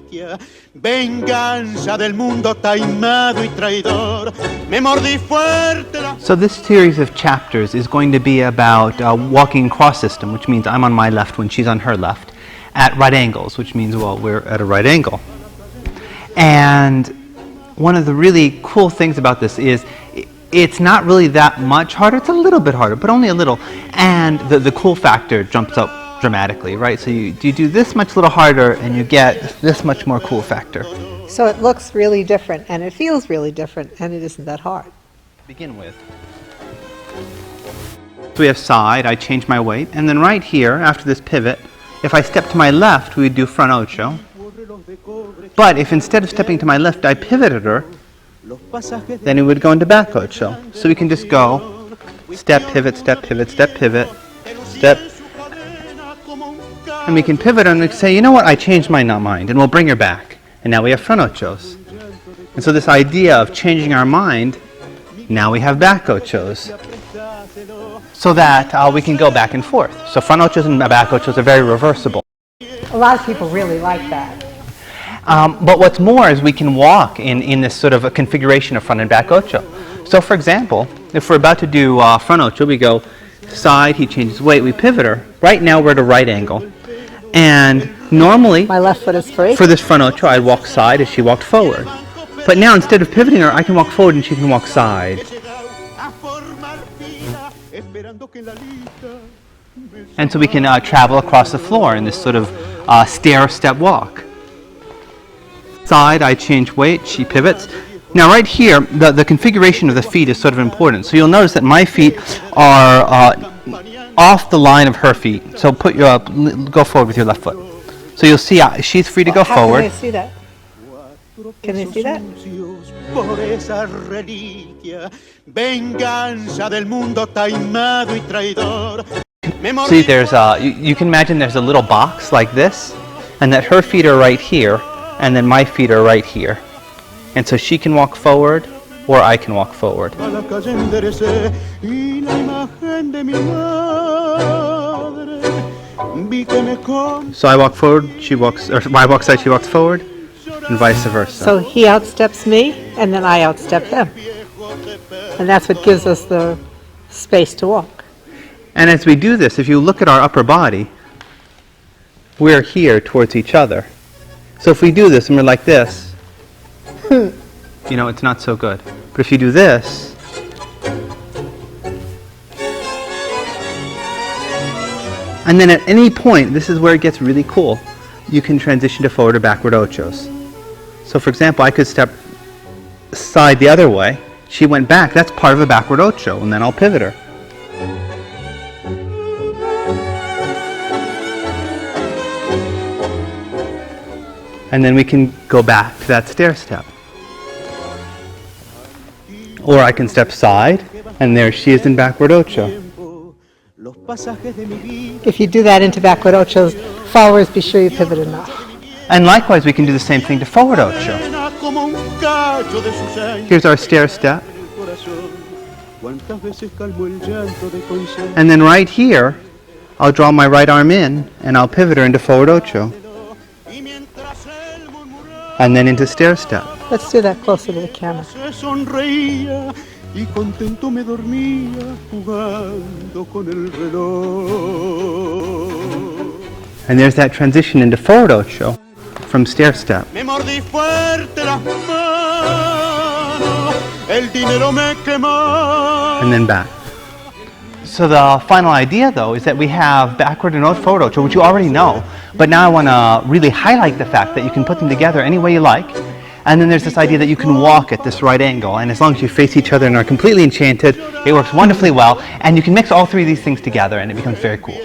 reliquia, venganza del mundo taimado y traidor. Me mordí fuerte la... So this series of chapters is going to be about walking cross system, which means I'm on my left when she's on her left, at right angles, which means, well, we're at a right angle. And one of the really cool things about this is it's not really that much harder. It's a little bit harder, but only a little. And the cool factor jumps up dramatically, right? So you do this much little harder and you get this much more cool factor. So it looks really different and it feels really different and it isn't that hard. To begin with. So we have side, I change my weight, and then right here, after this pivot, if I step to my left, we would do front ocho. But if instead of stepping to my left, I pivoted her, then it would go into back ocho. So we can just go step, pivot, step, pivot, step, pivot, step. And we can pivot and we can say, you know what, I changed my mind, and we'll bring her back. And now we have front ochos. And so this idea of changing our mind, now we have back ochos. So that we can go back and forth. So front ochos and back ochos are very reversible. A lot of people really like that. But what's more is we can walk in this sort of a configuration of front and back ocho. So for example, if we're about to do front ocho, we go side, he changes weight, we pivot her. Right now we're at a right angle. And normally, my left foot is free. For this front ocho, I'd walk side as she walked forward. But now instead of pivoting her, I can walk forward and she can walk side. And so we can travel across the floor in this sort of stair-step walk. Side, I change weight, she pivots. Now right here, the configuration of the feet is sort of important. So you'll notice that my feet are off the line of her feet. So put your go forward with your left foot. So you'll see she's free to go forward. Can they see that? Can they see that? See, there's you can imagine there's a little box like this, and that her feet are right here, and then my feet are right here. And so she can walk forward, or I can walk forward. So I walk forward, she walks, or I walk side, she walks forward, and vice versa. So he outsteps me, and then I outstep him. And that's what gives us the space to walk. And as we do this, if you look at our upper body, we're here towards each other. So if we do this and we're like this, you know, it's not so good. But if you do this, and then at any point, this is where it gets really cool, you can transition to forward or backward ochos. So for example, I could step side the other way, she went back, that's part of a backward ocho, and then I'll pivot her. And then we can go back to that stair step. Or I can step side, and there she is in backward ocho. If you do that into backward ochos, forwards, be sure you pivot enough. And likewise, we can do the same thing to forward ocho. Here's our stair step. And then right here, I'll draw my right arm in, and I'll pivot her into forward ocho. And then into stair step. Let's do that closer to the camera. And there's that transition into forward ocho from stair step. And then back. So the final idea, though, is that we have backward and forward ocho, which you already know. But now I want to really highlight the fact that you can put them together any way you like. And then there's this idea that you can walk at this right angle. And as long as you face each other and are completely enchanted, it works wonderfully well. And you can mix all three of these things together, and it becomes very cool.